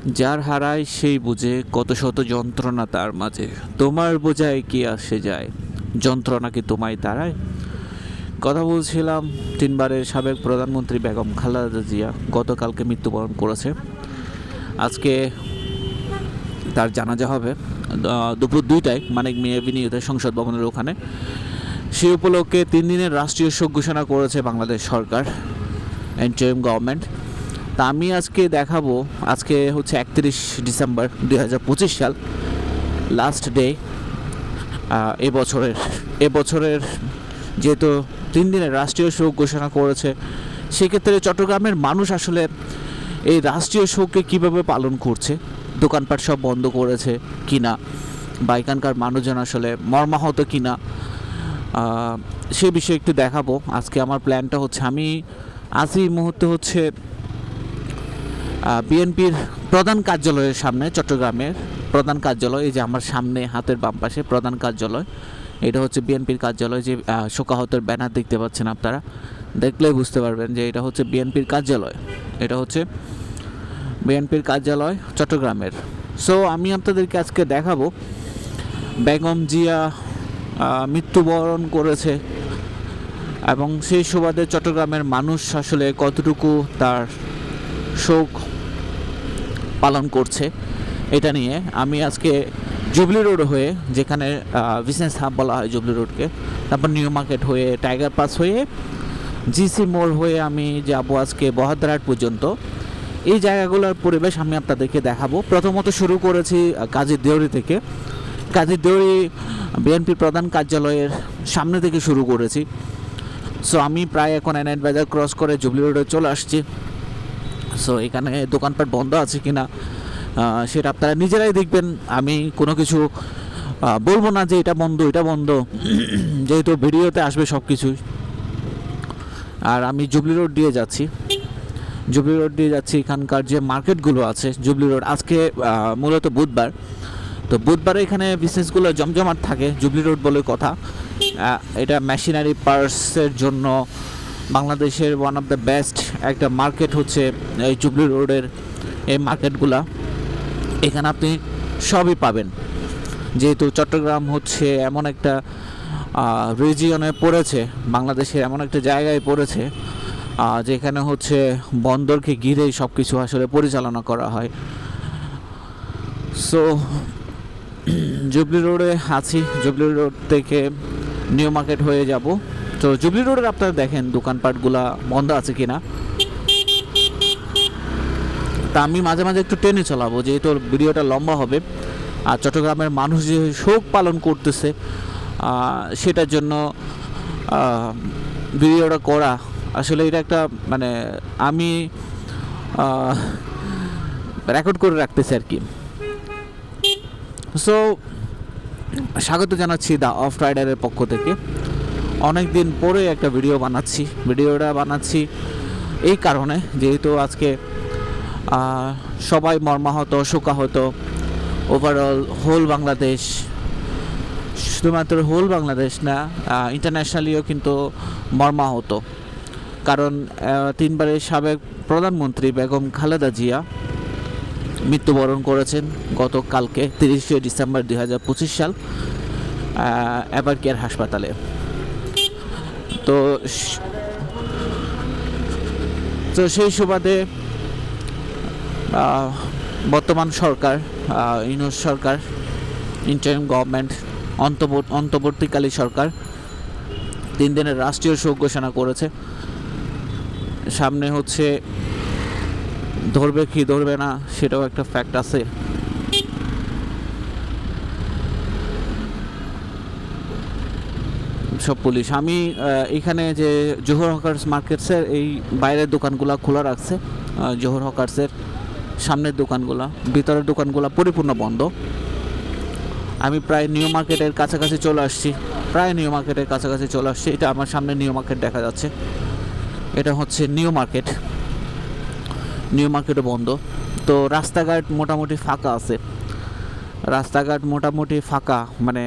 যার হারায় সেই বুঝে কত শত যন্ত্রণা তার মাঝে, তোমার বোঝায় কি আসে যায়, যন্ত্রণা কি তোমায় তাড়ায়। কথা বলছিলাম তিনবারের সাবেক প্রধানমন্ত্রী বেগম খালেদা জিয়া গতকালকে মৃত্যুবরণ করেছে। আজকে তার জানাজা হবে দুপুর 2টায় মানিক মিয়া এভিনিউতে সংসদ ভবনের ওখানে। সেই উপলক্ষে 3 দিনের রাষ্ট্রীয় শোক ঘোষণা করেছে বাংলাদেশ সরকার, ইন্টারিম গভর্নমেন্ট। তা আমি আজকে দেখাবো, আজকে হচ্ছে 31 ডিসেম্বর 2025 সাল, লাস্ট ডে এবছরের যেহেতু 3 দিনের রাষ্ট্রীয় শোক ঘোষণা করেছে, সেক্ষেত্রে চট্টগ্রামের মানুষ আসলে এই রাষ্ট্রীয় শোককে কীভাবে পালন করছে, দোকানপাট সব বন্ধ করেছে কিনা, বা এখানকার মানুষজন আসলে মর্মাহত কিনা, সে বিষয়ে একটু দেখাবো। আজকে আমার প্ল্যানটা হচ্ছে, আমি আজই এই মুহূর্তে হচ্ছে বিএনপির প্রধান কার্যালয়ের সামনে, চট্টগ্রামের প্রধান কার্যালয়, এই যে আমার সামনে হাতের বাম পাশে প্রধান কার্যালয়, এটা হচ্ছে বিএনপির কার্যালয়। যে শোকাহতের ব্যানার দেখতে পাচ্ছেন আপনারা, দেখলেই বুঝতে পারবেন যে এটা হচ্ছে বিএনপির কার্যালয়। এটা হচ্ছে বিএনপির কার্যালয় চট্টগ্রামের। সো আমি আপনাদেরকে আজকে দেখাবো বেগম জিয়া মৃত্যুবরণ করেছে এবং সেই সুবাদে চট্টগ্রামের মানুষ আসলে কতটুকু তার শোক পালন করছে, এটা নিয়ে আমি আজকে জুবলি রোড হয়ে, যেখানে বিজনেস হাব বলা হয় জুবলি রোডকে, তারপর নিউ মার্কেট হয়ে, টাইগার পাস হয়ে, জিসি মোড় হয়ে আমি যাব আজকে বহদ্দারহাট পর্যন্ত। এই জায়গাগুলোর পরিবেশ আমি আপনাদেরকে দেখাবো। প্রথমত শুরু করেছি কাজী দেউরি থেকে, কাজী দেউরি বিএনপির প্রধান কার্যালয়ের সামনে থেকে শুরু করেছি। সো আমি প্রায় এখন এনআইট বাজার ক্রস করে জুবলি রোডে চলে আসছি। সো এখানে দোকানপাট বন্ধ আছে কিনা সেটা আপনারা নিজেরাই দেখবেন, আমি কোনো কিছু বলবো না যে এটা বন্ধ এটা বন্ধ, যেহেতু ভিডিওতে আসবে সব কিছুই। আর আমি জুবলি রোড দিয়ে যাচ্ছি, এখানকার যে মার্কেটগুলো আছে জুবলি রোড, আজকে মূলত বুধবার, তো বুধবারে এখানে বিজনেসগুলো জমজমাট থাকে, জুবলি রোড বলে কথা। এটা মেশিনারি পার্টসের জন্য বাংলাদেশের ওয়ান অফ দ্য বেস্ট একটা মার্কেট হচ্ছে এই জুবলি রোডের এই মার্কেটগুলা। এখানে আপনি সবই পাবেন, যেহেতু চট্টগ্রাম হচ্ছে এমন একটা রিজিয়নে পড়েছে, বাংলাদেশের এমন একটা জায়গায় পড়েছে যেখানে হচ্ছে বন্দরকে ঘিরেই সব কিছু আসলে পরিচালনা করা হয়। সো জুবলি রোডে আছি, জুবলি রোড থেকে নিউ মার্কেট হয়ে যাব। তো জুবলি রোডের আপনারা দেখেন দোকানপাটগুলা বন্ধ আছে কিনা। তা আমি মাঝে মাঝে একটু টেনে চালাবো, যেহেতু ভিডিওটা লম্বা হবে। আর চট্টগ্রামের মানুষ যে শোক পালন করতেছে সেটার জন্য ভিডিওটা করা, আসলে এটা একটা মানে আমি রেকর্ড করে রাখতেছি আর কি। সো স্বাগত জানাচ্ছি দ্য অফ রাইডারের পক্ষ থেকে। অনেক দিন পরে একটা ভিডিওটা বানাচ্ছি এই কারণে, যেহেতু আজকে সবাই মর্মাহত, শোকাহত, ওভারঅল হোল বাংলাদেশ, শুধুমাত্র হোল বাংলাদেশ না, ইন্টারন্যাশনালিও কিন্তু মর্মাহত। কারণ 3বারের সাবেক প্রধানমন্ত্রী বেগম খালেদা জিয়া মৃত্যুবরণ করেছেন গতকালকে 30 ডিসেম্বর 2025 সাল এভার কেয়ার হাসপাতালে। তো সেই সুবাদে বর্তমান সরকার, ইউনূস সরকার, ইন্টারিম গভর্নমেন্ট, অন্তর্বর্তীকালীন সরকার 3 দিনের রাষ্ট্রীয় শোক ঘোষণা করেছে। সামনে হচ্ছে ধরবে কি ধরবে না সেটাও একটা ফ্যাক্ট আছে। সব পুলিশ। আমি এখানে যে জোহর হকার্স মার্কেটসের এই বাইরের দোকানগুলো খোলা রাখছে, জোহর হকার্সের সামনের দোকানগুলো, ভিতরের দোকানগুলো পরিপূর্ণ বন্ধ। আমি প্রায় নিউ মার্কেটের কাছাকাছি চলে আসছি, এটা আমার সামনে নিউ মার্কেট দেখা যাচ্ছে, এটা হচ্ছে নিউ মার্কেটও বন্ধ। তো রাস্তাঘাট মোটামুটি ফাঁকা, মানে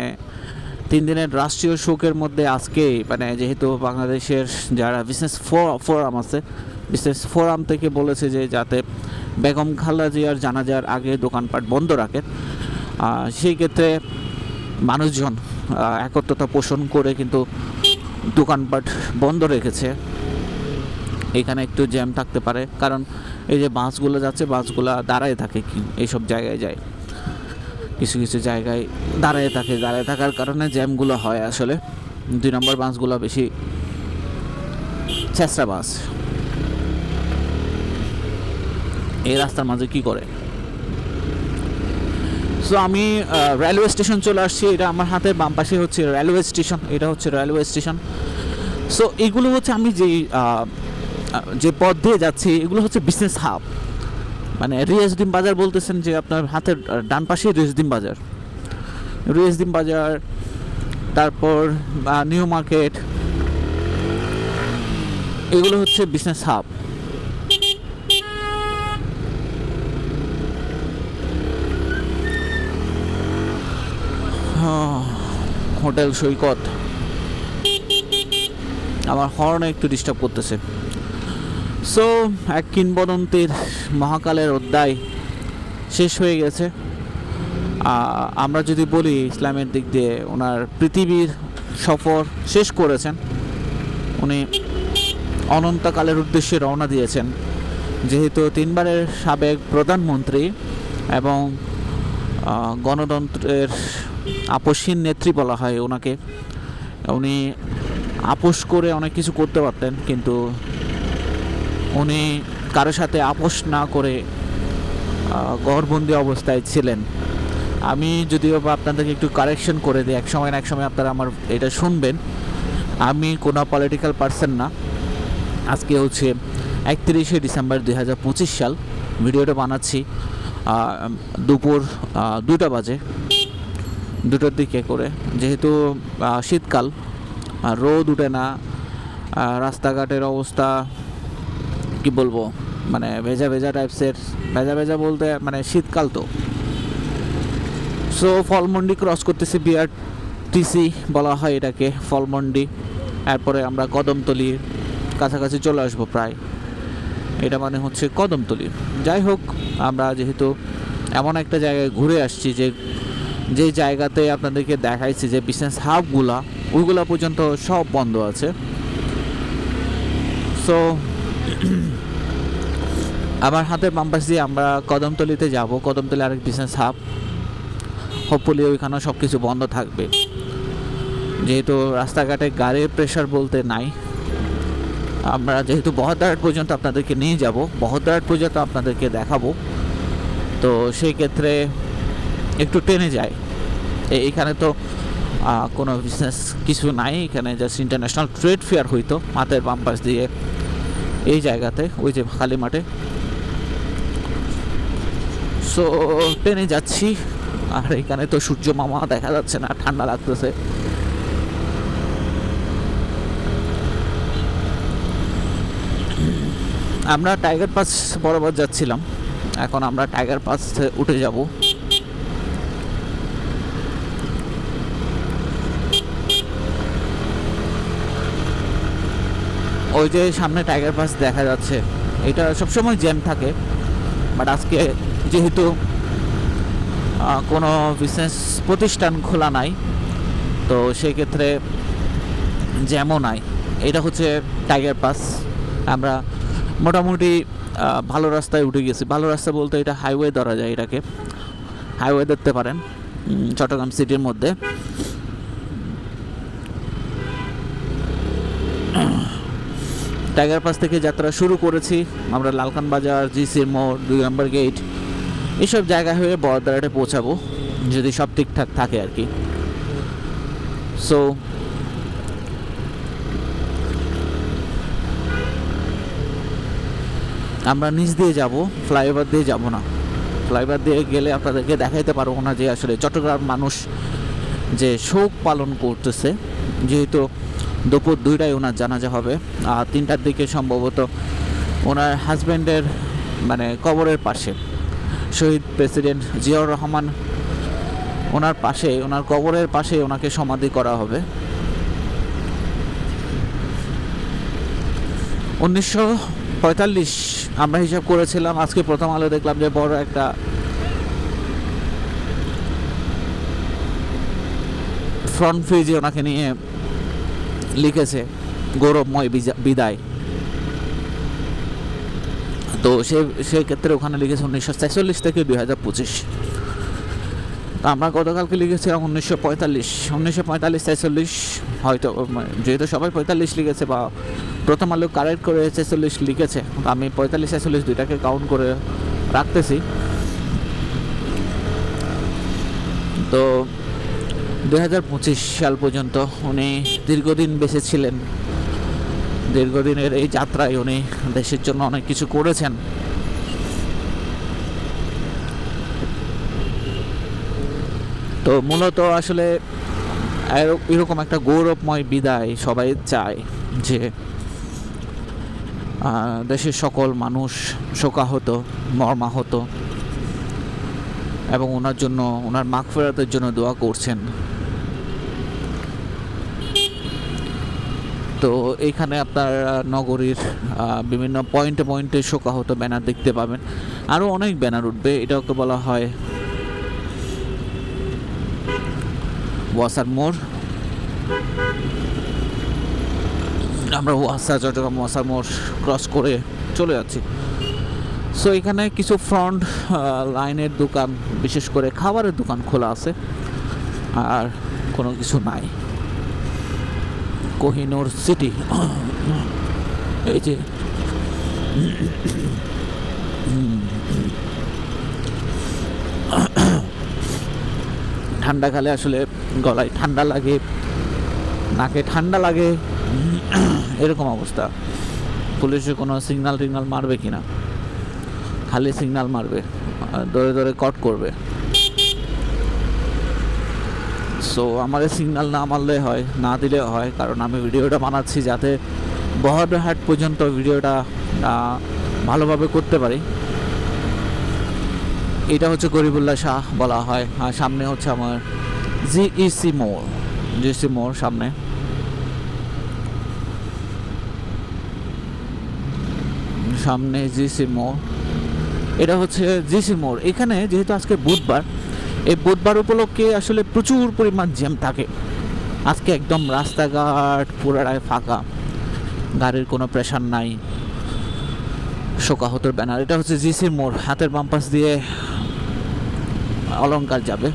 3 দিনের রাষ্ট্রীয় শোকের মধ্যে আজকে, মানে যেহেতু বাংলাদেশের যারা বিজনেস ফোরাম আছে, বিজনেস ফোরাম থেকে বলেছে যে যাতে বেগম খালেদা জিয়ার জানাজার আগে দোকানপাট বন্ধ রাখেন, সেই ক্ষেত্রে মানুষজন একত্রতা পোষণ করে কিন্তু দোকানপাট বন্ধ রেখেছে। এখানে একটু জ্যাম থাকতে পারে, কারণ এই যে বাসগুলো যাচ্ছে, বাসগুলো দাঁড়ায় থাকে, কি এইসব জায়গায় যায়, কিছু কিছু জায়গায় দাঁড়ায় থাকে, দাঁড়ায় থাকার কারণে জ্যামগুলো হয়। আসলে 2 নম্বর বাসগুলো বেশি ছেঁচড়া বাস। এই রাস্তার মাঝে কি করে। সো আমি রেলওয়ে স্টেশন চলে আসছি। এটা আমার হাতের বাম পাশে হচ্ছে রেলওয়ে স্টেশন, এটা হচ্ছে রেলওয়ে স্টেশন। সো এগুলো হচ্ছে আমি যে পথ দিয়ে যাচ্ছি, এগুলো হচ্ছে বিজনেস হাব। মানে রিয়াজউদ্দিন বাজার বলতেছেন যে আপনার হাতের ডান পাশে রিয়াজউদ্দিন বাজার, তারপর নিউ মার্কেট, এগুলো হচ্ছে বিজনেস হাব। হোটেল সৈকত আমার হর্নে একটু ডিস্টার্ব করতেছে। সো এক কিংবদন্তির মহাকালের অধ্যায় শেষ হয়ে গেছে। আমরা যদি বলি ইসলামের দিক দিয়ে ওনার পৃথিবীর সফর শেষ করেছেন, উনি অনন্তকালের উদ্দেশ্যে রওনা দিয়েছেন। যেহেতু 3 বারের সাবেক প্রধানমন্ত্রী এবং গণতন্ত্রের আপসহীন নেত্রী বলা হয় ওনাকে, উনি আপোষ করে অনেক কিছু করতে পারতেন, কিন্তু উনি কারোর সাথে আপোষ না করে ঘরবন্দি অবস্থায় ছিলেন। আমি যদিও বা আপনাদেরকে একটু কারেকশন করে দিই, এক সময় আপনারা আমার এটা শুনবেন। আমি কোনো পলিটিক্যাল পার্সন না। আজকে হচ্ছে 31শে ডিসেম্বর 2025 সাল। ভিডিওটা বানাচ্ছি দুপুর 2টা বাজে, 2টার দিকে করে। যেহেতু শীতকাল, রোদ উঠে না, রাস্তাঘাটের অবস্থা কি বলবো, মানে ভেজা ভেজা টাইপসের, ভেজা বলতে মানে শীতকাল তো। সো ফলমন্ডি ক্রস করতেছি, বিআরটিসি বলা হয় এটাকে, ফলমন্ডি। এরপরে আমরা কদমতলির কাছাকাছি চলে আসবো প্রায়, এটা মানে হচ্ছে কদমতলি। যাই হোক, আমরা যেহেতু এমন একটা জায়গায় ঘুরে আসছি যে জায়গাতে আপনাদেরকে দেখাইছি যে বিজনেস হাবগুলা, ওইগুলা পর্যন্ত সব বন্ধ আছে। সো আমার হাতের বাম পাশ দিয়ে আমরা কদমতলিতে যাব। কদমতলি আরেক বিজনেস হাব, হোপফুলি ওইখানেও সব কিছু বন্ধ থাকবে। যেহেতু রাস্তাঘাটে গাড়ির প্রেশার বলতে নাই, আমরা যেহেতু বহদ্দারহাট পর্যন্ত আপনাদেরকে নিয়ে যাব, বহদ্দারহাট পর্যন্ত আপনাদেরকে দেখাবো, তো সেই ক্ষেত্রে একটু টেনে যায়। এইখানে তো কোনো বিজনেস কিছু নাই, এখানে জাস্ট ইন্টারন্যাশনাল ট্রেড ফেয়ার হইতো হাতের বাম পাশ দিয়ে এই জায়গাতে, ওই যে খালি মাঠে। সো ট্রেনে যাচ্ছি, আর এখানে তো সূর্য মামা দেখা যাচ্ছে না, ঠান্ডা লাগতেছে। আমরা টাইগার পাস বরাবর যাচ্ছিলাম, এখন আমরা টাইগার পাস উঠে যাব। ওই যে সামনে টাইগার পাস দেখা যাচ্ছে, এটা সবসময় জ্যাম থাকে, বাট আজকে যেহেতু কোনো বিজনেস প্রতিষ্ঠান খোলা নাই, তো সেক্ষেত্রে জ্যামও নাই। এটা হচ্ছে টাইগার পাস। আমরা মোটামুটি ভালো রাস্তায় উঠে গেছি। ভালো রাস্তা বলতে এটা হাইওয়ে ধরা যায়, এটাকে হাইওয়ে ধরতে পারেন চট্টগ্রাম সিটির মধ্যে। টাইগার পাস থেকে যাত্রা শুরু করেছি আমরা, লালখান বাজার, জিসির মোড়, 2 নম্বর গেট, এইসব জায়গা হয়ে বহদ্দারহাটে পৌঁছাবো যদি সব ঠিকঠাক থাকে আর কি। সো আমরা নিচ দিয়ে যাব, ফ্লাইওভার দিয়ে যাব না। ফ্লাইওভার দিয়ে গেলে আপনাদেরকে দেখাইতে পারবো না যে আসলে চট্টগ্রাম মানুষ যে শোক পালন করতেছে। যেহেতু দুপুর 2টায় ওনার জানাজা হবে, আর 3টার দিকে সম্ভবত ওনার হাজব্যান্ডের মানে কবরের পাশে, শহীদ প্রেসিডেন্ট জিয়াউর রহমান ওনার পাশে, ওনার কবরের পাশে ওনাকে সমাধি করা হবে। 1945 আমরা হিসাব করেছিলাম, আজকে প্রথম আলো দেখলাম যে বড় একটা ফ্রন্ট পেজে ওনাকে নিয়ে লিখেছে গৌরবময় বিদায়। তো সেক্ষেত্রে ওখানে লিখেছে 1946 থেকে 2025। তো আমরা গতকালকে লিখেছিলাম 1945 হয়তো, যেহেতু সবাই 45 লিখেছে বা প্রথম আলো কারেক্ট করে 46 লিখেছে, আমি 45-46 দুইটাকে কাউন্ট করে রাখতেছি। তো 2025 সাল পর্যন্ত উনি দীর্ঘদিন বেঁচে ছিলেন। দীর্ঘদিনের এই যাত্রায় উনি দেশের জন্য অনেক কিছু করেছেন। তো মূলত আসলে এরকম একটা গৌরবময় বিদায় সবাই চায়, যে দেশের সকল মানুষ শোকাহত, মর্মাহত, এবং ওনার জন্য, ওনার মাগফিরাতের জন্য দোয়া করছেন। তো এইখানে আপনার নগরীর বিভিন্ন পয়েন্টে পয়েন্টে শোকাহত ব্যানার দেখতে পাবেন। আরও অনেক ব্যানার উঠবে। এটাকে বলা হয় ওয়াসার মোড়। আমরা চট্টগ্রাম ওয়াসার মোড় ক্রস করে চলে যাচ্ছি। সো এখানে কিছু ফ্রন্ট লাইনের দোকান, বিশেষ করে খাবারের দোকান খোলা আছে, আর কোনো কিছু নাই। কোহিনূর সিটি, এই যে ঠান্ডাকালে আসলে গলায় ঠান্ডা লাগে, নাকে ঠান্ডা লাগে, এরকম অবস্থা। পুলিশে কোনো সিগন্যাল টিগনাল মারবে কিনা, খালি সিগন্যাল মারবে, দৌড়ে দৌড়ে কট করবে। সো আমার সিগন্যাল না মারলে হয়, না দিলে হয়, কারণ আমি ভিডিওটা বানাচ্ছি যাতে বহরহাট পর্যন্ত ভিডিওটা ভালোভাবে করতে পারি। এটা হচ্ছে গরিবুল্লাহ শাহ বলা হয়, আর সামনে হচ্ছে আমার জিইসি মোড় সামনে। জিসি মোড়, এটা হচ্ছে জিসি মোড়। এখানে যেহেতু আজকে বুধবার, এই বুধবার উপলক্ষে আসলে প্রচুর পরিমাণ জ্যাম থাকে। আজকে একদম রাস্তাঘাট পুরাটাই ফাঁকা, গাড়ির কোনো প্রেশার নাই, শোকাহতর ব্যানার। এটা হচ্ছে জিসি মোড়। হাতের বাম পাশ দিয়ে অলংকার যাবে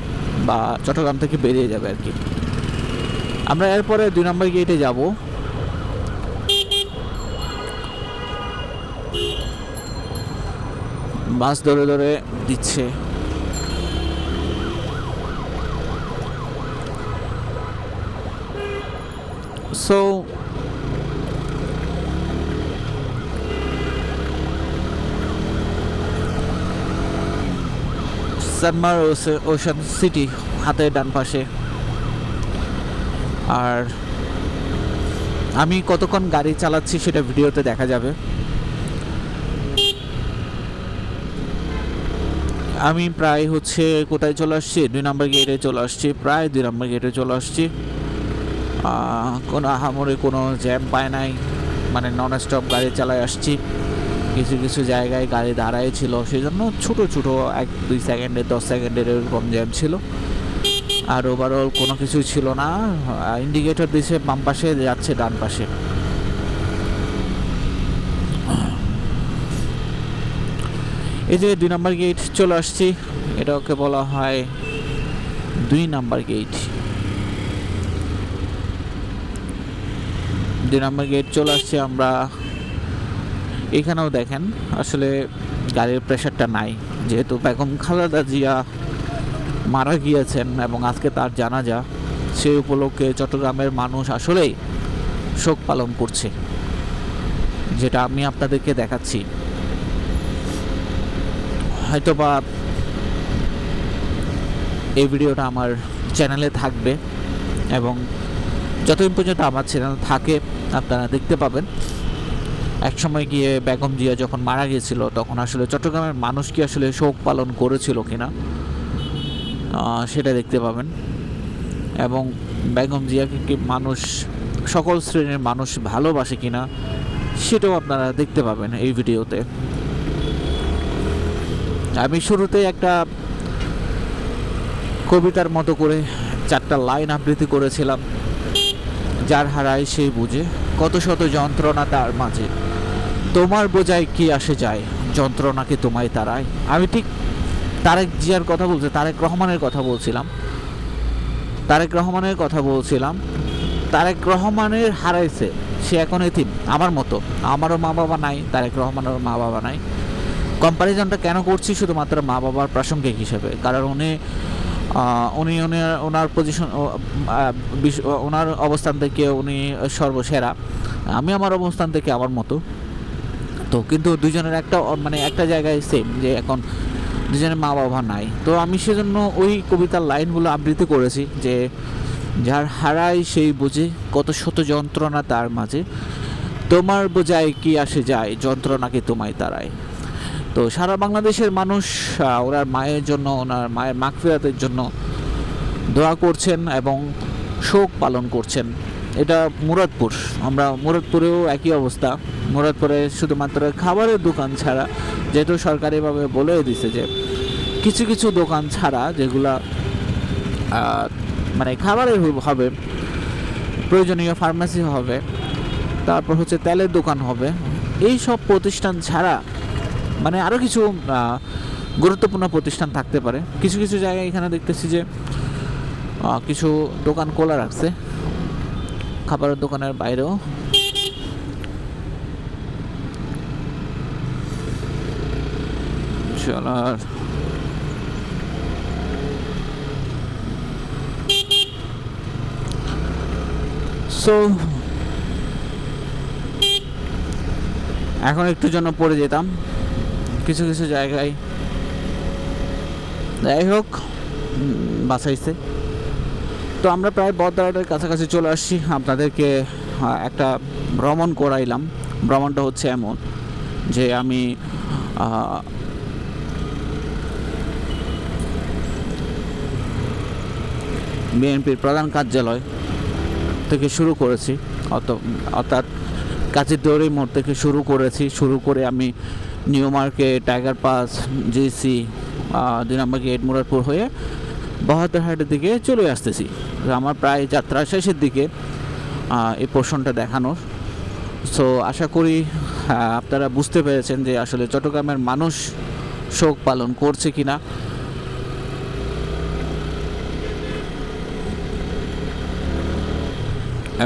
বা চট্টগ্রাম থেকে বেরিয়ে যাবে আর কি। আমরা এরপরে 2 নম্বর গেটে যাব। বাস ধরে ধরে দিচ্ছে। সো সানমার ওশান সিটি হাতের ডান পাশে। আর আমি কতক্ষণ গাড়ি চালাচ্ছি সেটা ভিডিওতে দেখা যাবে। আমি প্রায় হচ্ছে কোথায় চলে আসছি, 2 নম্বর গেটে চলে আসছি, প্রায় 2 নম্বর গেটে চলে আসছি। কোনো আহামরি কোনো জ্যাম পায় নাই, মানে নন স্টপ গাড়ি চালায় আসছি। কিছু কিছু জায়গায় গাড়ি দাঁড়ায় ছিল, সেই জন্য ছোটো ছোটো 1-2 সেকেন্ডের 10 সেকেন্ডের এরকম জ্যাম ছিল। আর ওভারঅল কোনো কিছু ছিল না। ইন্ডিকেটর দিছে বাম পাশে, যাচ্ছে ডান পাশে। এই যে 2 নম্বর গেট চলে আসছি, এটাকে বলা হয় 2 নম্বর গেট। 2 নম্বর গেট চলে আসছি আমরা। এখানেও দেখেন আসলে গাড়ির প্রেশারটা নাই, যেহেতু বেগম খালেদা জিয়া মারা গিয়েছেন এবং আজকে তার জানাজা, সেই উপলক্ষে চট্টগ্রামের মানুষ আসলেই শোক পালন করছে, যেটা আমি আপনাদেরকে দেখাচ্ছি। হয়তোবা এই ভিডিওটা আমার চ্যানেলে থাকবে, এবং যতদিন পর্যন্ত আমার চ্যানেল থাকে আপনারা দেখতে পাবেন। একসময় গিয়ে বেগম জিয়া যখন মারা গিয়েছিল, তখন আসলে চট্টগ্রামের মানুষ কি আসলে শোক পালন করেছিল কিনা সেটা দেখতে পাবেন। এবং বেগম জিয়াকে কি মানুষ, সকল শ্রেণীর মানুষ ভালোবাসে কিনা সেটাও আপনারা দেখতে পাবেন এই ভিডিওতে। আমি শুরুতেই একটা কবিতার মতো করে 4টা লাইন আবৃত্তি করেছিলাম, যার হারায় সেই বুঝে কত শত যন্ত্রণা তার মাঝে, তোমার বোঝায় কি আসে যায়, যন্ত্রণা কি তোমায় তারায়। আমি ঠিক তারেক জিয়ার কথা বলছি, তারেক রহমানের কথা বলছিলাম, তারেক রহমানের হারাইছে, সে এখন এতিম আমার মতো। আমারও মা বাবা নাই, তারেক রহমানেরও মা বাবা নাই। কম্প্যারিজনটা কেন করছি? শুধুমাত্র মা বাবার প্রাসঙ্গিক হিসেবে, কারণ ওনার পজিশন, ওনার অবস্থান থেকে উনি সর্বসেরা, আমি আমার অবস্থান থেকে আমার মতো। তো কিন্তু দুজনের একটা জায়গায় সেম, যে এখন দুজনের মা বাবা নাই। তো আমি সেজন্য ওই কবিতার লাইনগুলো আবৃত্তি করেছি, যে যার হারায় সেই বুঝে কত শত যন্ত্রণা তার মাঝে, তোমার বোঝায় কি আসে যায়, যন্ত্রণা কি তোমায় তারায়। তো সারা বাংলাদেশের মানুষ ওনার মায়ের জন্য, ওনার মায়ের মাগফিরাতের জন্য দোয়া করছেন এবং শোক পালন করছেন। এটা মুরাদপুর, আমরা মুরাদপুরেও একই অবস্থা। মুরাদপুরে শুধুমাত্র খাবারের দোকান ছাড়া, যেহেতু সরকারিভাবে বলে দিছে যে কিছু কিছু দোকান ছাড়া, যেগুলা মানে খাবারের হবে, প্রয়োজনীয় ফার্মেসি হবে, তারপর হচ্ছে তেলের দোকান হবে, এই সব প্রতিষ্ঠান ছাড়া মানে আরও কিছু গুরুত্বপূর্ণ প্রতিষ্ঠান থাকতে পারে। কিছু কিছু জায়গায় এখানে দেখতেছি যে কিছু দোকান খোলা রাখছে, খাবারের দোকানের বাইরেও। চলার সো এখন একটু জন্য পড়ে যেতাম কিছু কিছু জায়গায়, যাই হোক বাঁচাইছে। তো আমরা প্রায় বদদারাটের কাছাকাছি চলে আসছি, আপনাদেরকে একটা ভ্রমণ করাইলাম। ভ্রমণটা হচ্ছে এমন যে আমি বিএনপির প্রধান কার্যালয় থেকে শুরু করেছি, অর্থাৎ কাছের দৌড়ি মোড় থেকে শুরু করে আমি new market, tiger pass, GC, 2 নম্বর গেট, মুরাদপুর হয়ে বহদ্দারহাটের দিকে চলে আসতেছি। আমার প্রায় যাত্রা শেষের দিকে এই পোর্শনটা দেখানোর। সো আশা করি আপনারা বুঝতে পেরেছেন যে আসলে চট্টগ্রামের মানুষ শোক পালন করছে কিনা।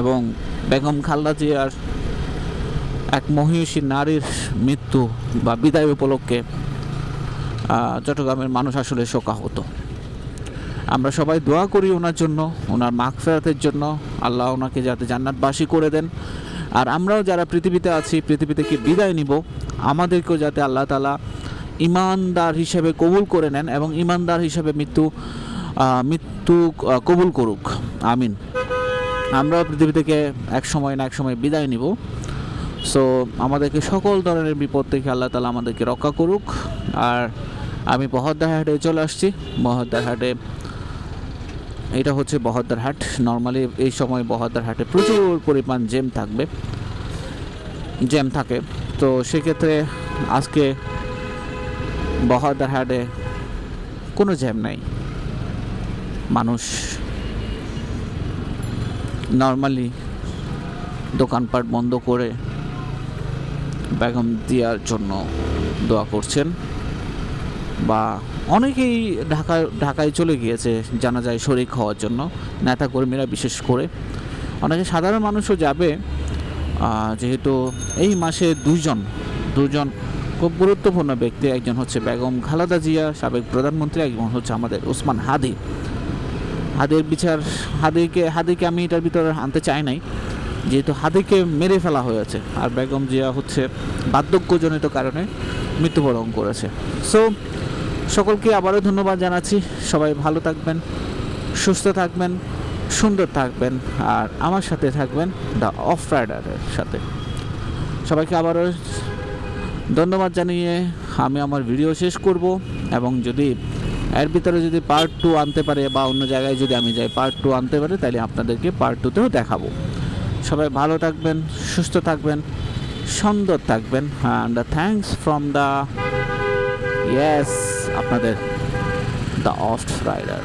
এবং বেগম খালেদা জিয়ার এক মহিষী নারীর মৃত্যু বা বিদায় উপলক্ষে চট্টগ্রামের মানুষ আসলে শোকাহত। আমরা সবাই দোয়া করি ওনার জন্য, ওনার মাগফিরাতের জন্য, আল্লাহ ওনাকে যাতে জান্নাতবাসী করে দেন। আর আমরাও যারা পৃথিবীতে আছি, পৃথিবী থেকে বিদায় নিব, আমাদেরকেও যাতে আল্লাহ তাআলা ইমানদার হিসেবে কবুল করে নেন এবং ইমানদার হিসেবে মৃত্যু কবুল করুক, আমিন। আমরাও পৃথিবী থেকে এক সময় না এক সময় বিদায় নিব। সো আমাদেরকে সকল ধরনের বিপদ থেকে আল্লাহ তাআলা আমাদেরকে রক্ষা করুক। আর আমি বহদ্দারহাটে চলে আসছি। বহদ্দারহাটে, এটা হচ্ছে বহদ্দারহাট। নর্মালি এই সময় বহদ্দারহাটে প্রচুর পরিমাণ জ্যাম থাকে। তো সেক্ষেত্রে আজকে বহদ্দারহাটে কোনো জ্যাম নাই। মানুষ নর্মালি দোকানপাট বন্ধ করে বেগম জিয়ার জন্য দোয়া করছেন, বা অনেকেই ঢাকায় চলে গিয়েছে জানাজায় শরীক হওয়ার জন্য, নেতাকর্মীরা বিশেষ করে। অনেকে সাধারণ মানুষও যাবে, যেহেতু এই মাসে দুজন খুব গুরুত্বপূর্ণ ব্যক্তি, একজন হচ্ছে বেগম খালেদা জিয়া সাবেক প্রধানমন্ত্রী, একজন হচ্ছে আমাদের ওসমান হাদির বিচার। হাদিকে আমি এটার ভিতরে আনতে চাই নাই, যেহেতু হাদিকে মেরে ফেলা হয়েছে, আর বেগম জিয়া হচ্ছে বার্ধক্যজনিত কারণে মৃত্যুবরণ করেছে। সো সকলকে আবারও ধন্যবাদ জানাচ্ছি। সবাই ভালো থাকবেন, সুস্থ থাকবেন, সুন্দর থাকবেন, আর আমার সাথে থাকবেন দ্য অফ রাইডারের সাথে। সবাইকে আবারও ধন্যবাদ জানিয়ে আমি আমার ভিডিও শেষ করব। এবং যদি এর ভিতরে যদি পার্ট 2 আনতে পারে, বা অন্য জায়গায় যদি আমি যাই পার্ট 2 আনতে পারে, তাহলে আপনাদেরকে পার্ট 2তেও দেখাবো। সবাই ভালো থাকবেন, সুস্থ থাকবেন, সুন্দর থাকবেন, অ্যান্ড থ্যাঙ্কস ফ্রম দ্য আপনাদের দ্য অফ রাইডার।